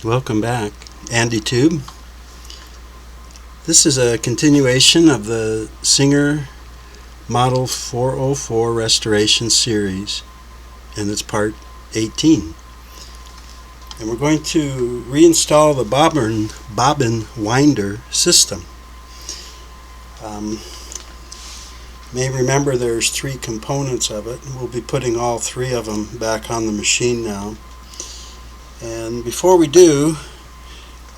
Welcome back, Andy Tube. This is a continuation of the Singer Model 404 Restoration Series, and it's part 18. And we're going to reinstall the bobbin winder system. You may remember there's 3 components of it. We'll be putting all 3 of them back on the machine now. And before we do,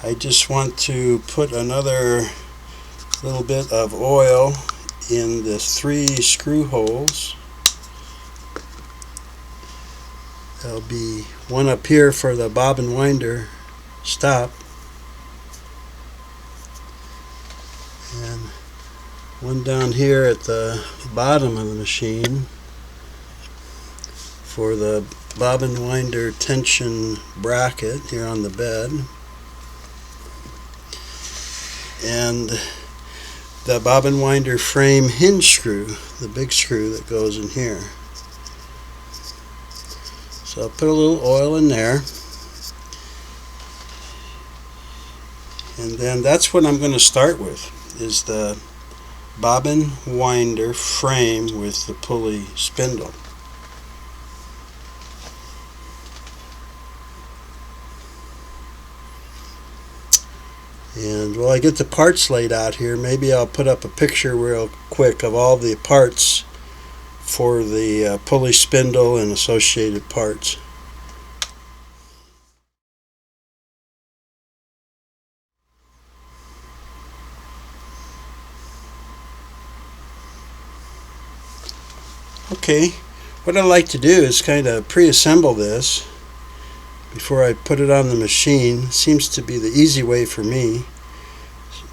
I just want to put another little bit of oil in the 3 screw holes. There'll be one up here for the bobbin winder stop, and one down here at the bottom of the machine for the bobbin winder tension bracket here on the bed, and the bobbin winder frame hinge screw, the big screw that goes in here. So I'll put a little oil in there, and then that's what I'm going to start with, is the bobbin winder frame with the pulley spindle. And while I get the parts laid out here, maybe I'll put up a picture real quick of all the parts for the pulley spindle and associated parts. Okay, what I like to do is kind of pre-assemble this before I put it on the machine. Seems to be the easy way for me.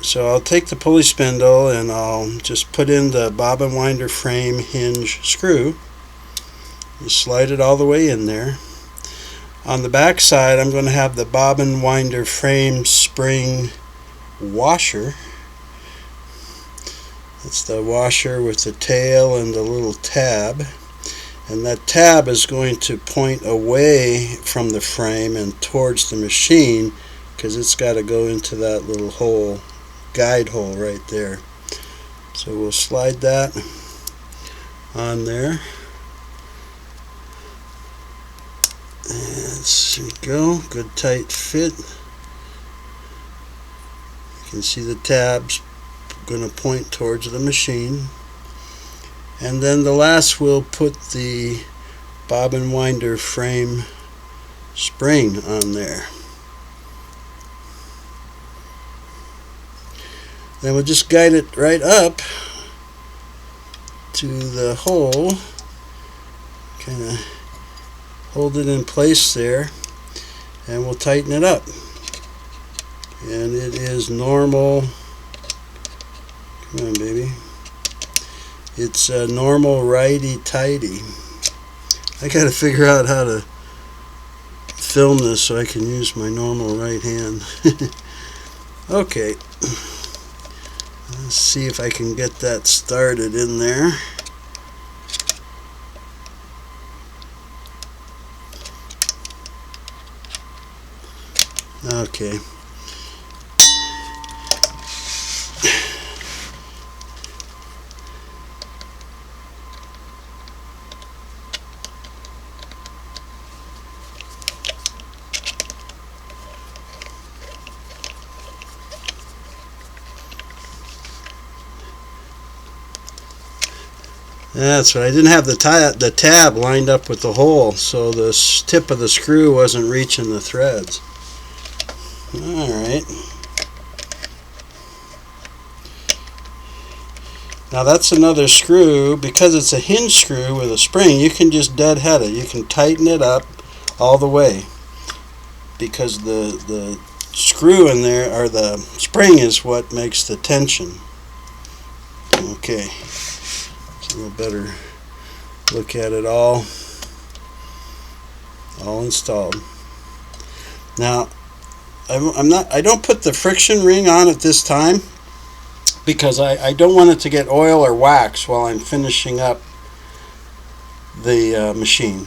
So I'll take the pulley spindle and I'll just put in the bobbin winder frame hinge screw. You slide it all the way in there. On the back side, I'm going to have the bobbin winder frame spring washer. It's the washer with the tail and the little tab. And that tab is going to point away from the frame and towards the machine, because it's got to go into that little hole, guide hole right there. So we'll slide that on there. And there we go, good tight fit. You can see the tabs going to point towards the machine. And then the last, we'll put the bobbin winder frame spring on there. Then we'll just guide it right up to the hole, kind of hold it in place there, and we'll tighten it up. And it is normal. Come on, baby. It's a normal righty-tighty. I gotta figure out how to film this so I can use my normal right hand. Okay. Let's see if I can get that started in there. Okay. That's right. I didn't have the tab lined up with the hole, so the tip of the screw wasn't reaching the threads. Alright. Now that's another screw. Because it's a hinge screw with a spring, you can just deadhead it. You can tighten it up all the way, because the screw in there, or the spring, is what makes the tension. Okay. We'll better look at it all installed. Now, I don't put the friction ring on at this time, because I don't want it to get oil or wax while I'm finishing up the machine.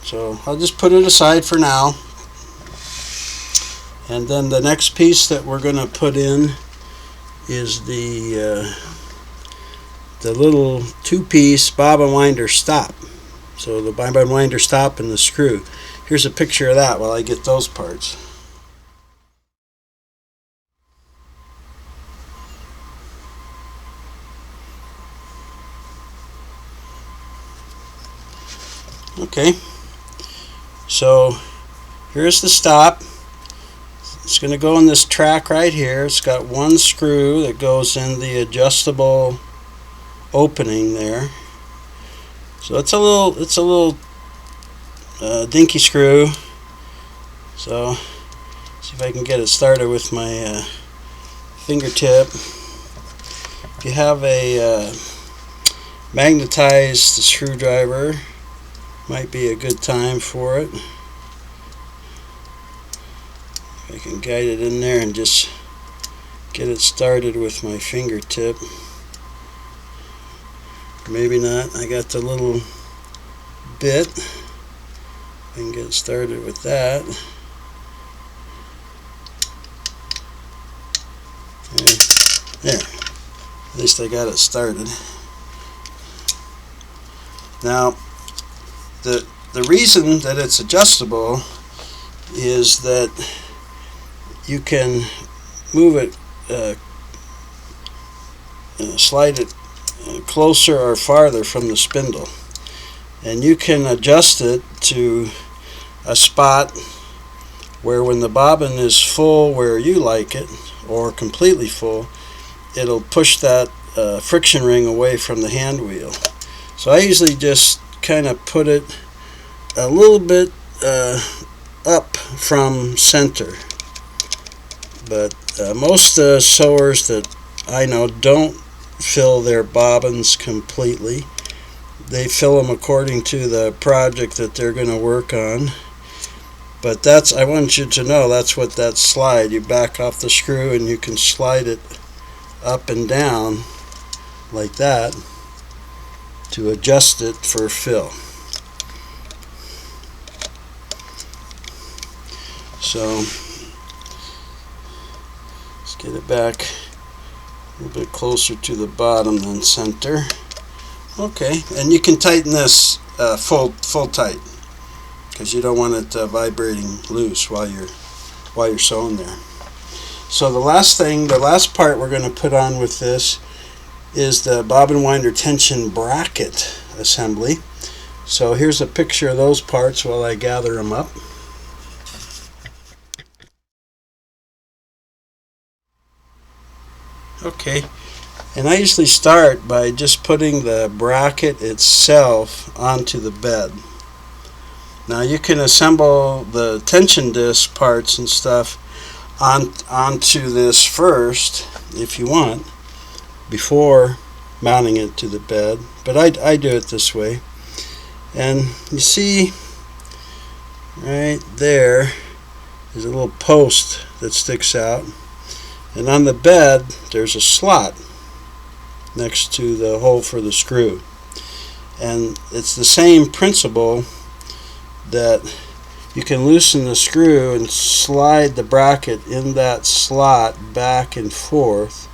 So I'll just put it aside for now. And then the next piece that we're going to put in is the little two-piece bobbin winder stop. So the bobbin winder stop and the screw. Here's a picture of that while I get those parts. Okay, so here's the stop. It's going to go in this track right here. It's got one screw that goes in the adjustable opening there. So it's a little dinky screw. So see if I can get it started with my fingertip. If you have a magnetized screwdriver, might be a good time for it. I can guide it in there and just get it started with my fingertip. Maybe not. I got the little bit. I can get started with that. There. At least I got it started. Now, the reason that it's adjustable is that you can move it, slide it closer or farther from the spindle, and you can adjust it to a spot where when the bobbin is full where you like it, or completely full, it'll push that friction ring away from the hand wheel. So I usually just kind of put it a little bit up from center, but most sewers that I know don't fill their bobbins completely. They fill them according to the project that they're going to work on. But that's, I want you to know, that's what that slide, you back off the screw and you can slide it up and down like that to adjust it for fill. So let's get it back a little bit closer to the bottom than center. Okay, and you can tighten this full tight, because you don't want it vibrating loose while you're sewing there. So the last part we're going to put on with this is the bobbin winder tension bracket assembly. So here's a picture of those parts while I gather them up. Okay, and I usually start by just putting the bracket itself onto the bed. Now you can assemble the tension disc parts and stuff onto this first if you want, before mounting it to the bed, but I do it this way. And you see right there is a little post that sticks out, and on the bed there's a slot next to the hole for the screw, and it's the same principle that you can loosen the screw and slide the bracket in that slot back and forth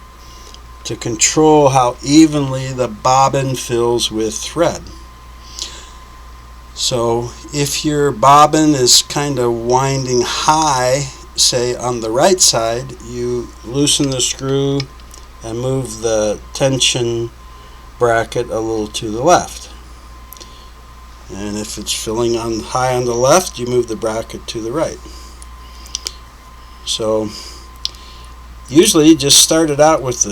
to control how evenly the bobbin fills with thread. So if your bobbin is kind of winding high, say on the right side, you loosen the screw and move the tension bracket a little to the left. And if it's filling on high on the left, you move the bracket to the right. So usually you just start it out with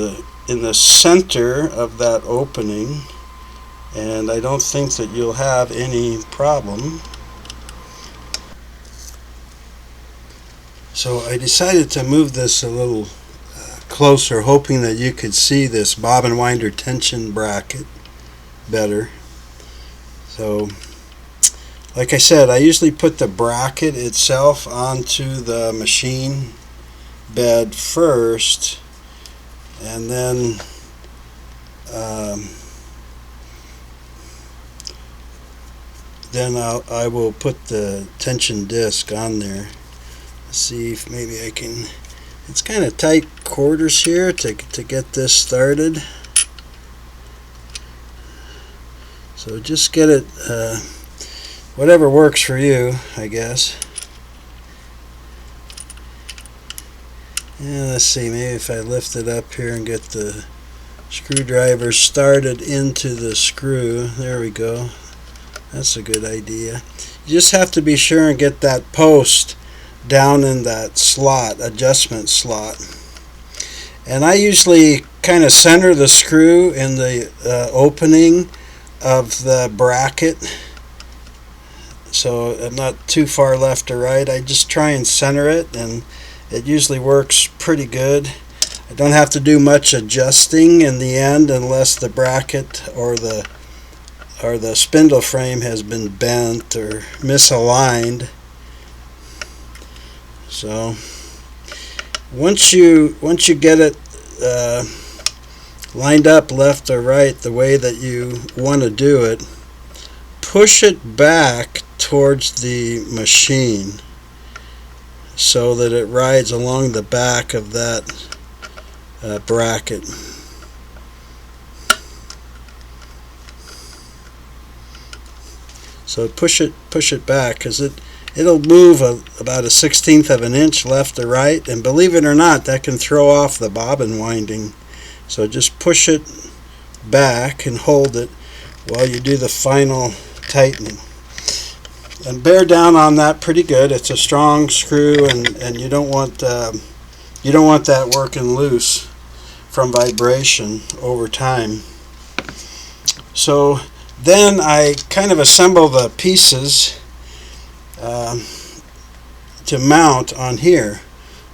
in the center of that opening, and I don't think that you'll have any problem. So I decided to move this a little closer, hoping that you could see this bobbin winder tension bracket better. So like I said, I usually put the bracket itself onto the machine bed first, and then I will put the tension disc on there. see if maybe I can. It's kind of tight quarters here to get this started. So just get it, whatever works for you, I guess. And let's see, maybe if I lift it up here and get the screwdriver started into the screw. There we go. That's a good idea. You just have to be sure and get that post down in that slot, adjustment slot. And I usually kind of center the screw in the opening of the bracket, so I'm not too far left or right. I just try and center it, and it usually works pretty good. I don't have to do much adjusting in the end unless the bracket or the spindle frame has been bent or misaligned. So once you get it lined up left or right the way that you want to do it, push it back towards the machine so that it rides along the back of that bracket. So push it back, because it'll move about a 1/16 of an inch left or right, and believe it or not, that can throw off the bobbin winding. So just push it back and hold it while you do the final tightening. And bear down on that pretty good. It's a strong screw, and you don't want that working loose from vibration over time. So then I kind of assemble the pieces to mount on here.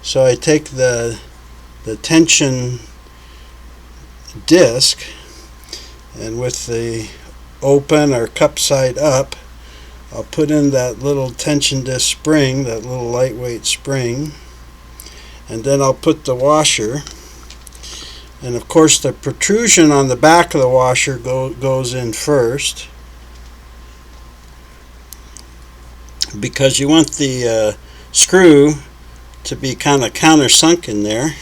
So I take the tension disc, and with the open or cup side up, I'll put in that little tension disc spring, that little lightweight spring, and then I'll put the washer. And of course the protrusion on the back of the washer goes in first, because you want the screw to be kind of countersunk in there,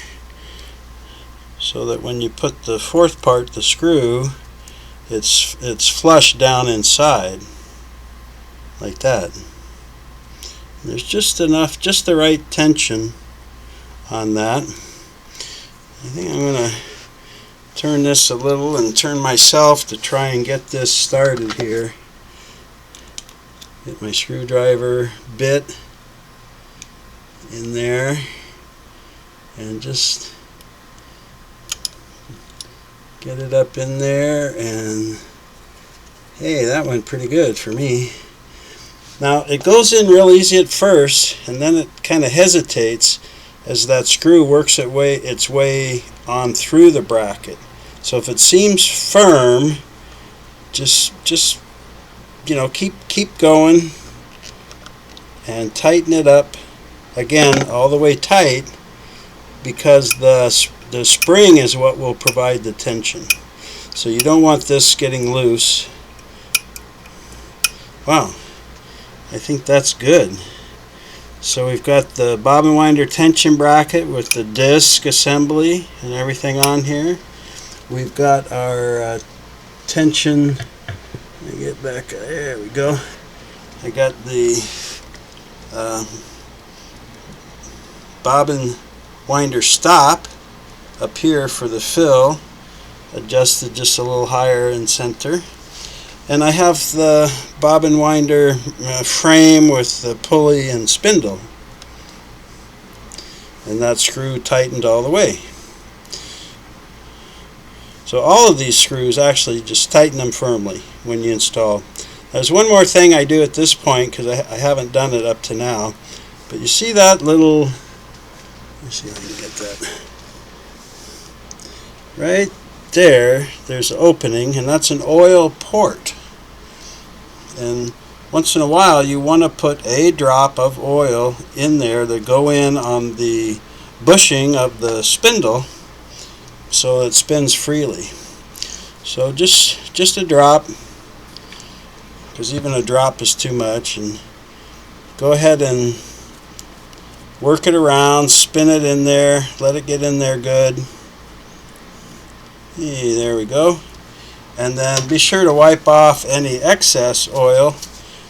so that when you put the fourth part, the screw, it's flush down inside, like that. And there's just enough, just the right tension on that. I think I'm going to turn this a little and turn myself to try and get this started here. Get my screwdriver bit in there and just get it up in there, and hey, that went pretty good for me. Now it goes in real easy at first, and then it kind of hesitates as that screw works its way on through the bracket. So if it seems firm, just keep going and tighten it up again all the way tight, because the spring is what will provide the tension. So you don't want this getting loose. Wow, I think that's good. So we've got the bobbin winder tension bracket with the disc assembly and everything on here. We've got our tension. Let me get back. There we go. I got the bobbin winder stop up here for the fill, adjusted just a little higher in center. And I have the bobbin winder frame with the pulley and spindle, and that screw tightened all the way. So all of these screws, actually just tighten them firmly when you install. There's one more thing I do at this point, because I haven't done it up to now, but you see that little, let's see if I can get that right there. There's an opening, and that's an oil port. And once in a while you want to put a drop of oil in there to go in on the bushing of the spindle so it spins freely. So just a drop, because even a drop is too much. And go ahead and work it around, spin it in there, let it get in there good. There we go. And then be sure to wipe off any excess oil,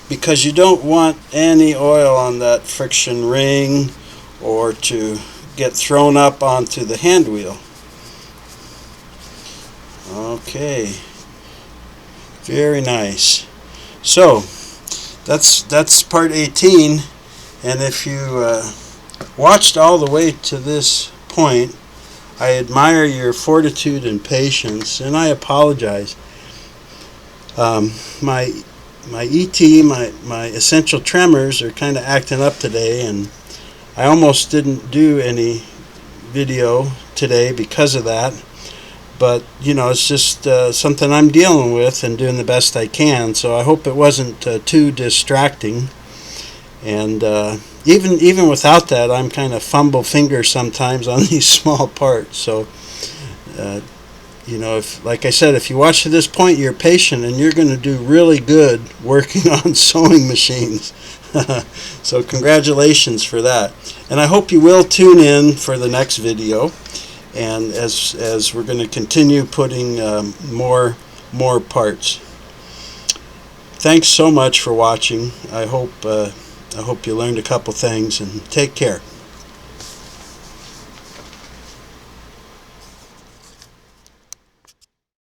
because you don't want any oil on that friction ring or to get thrown up onto the hand wheel. Okay, very nice. So that's part 18, and if you watched all the way to this point, I admire your fortitude and patience, and I apologize. My ET, my essential tremors are kind of acting up today, and I almost didn't do any video today because of that. But you know, it's just something I'm dealing with and doing the best I can. So I hope it wasn't too distracting. And even without that, I'm kind of fumble finger sometimes on these small parts. So you know, if, like I said, if you watch to this point, you're patient, and you're going to do really good working on sewing machines. So congratulations for that. And I hope you will tune in for the next video, and as we're going to continue putting more parts. Thanks so much for watching. I hope you learned a couple things, and take care.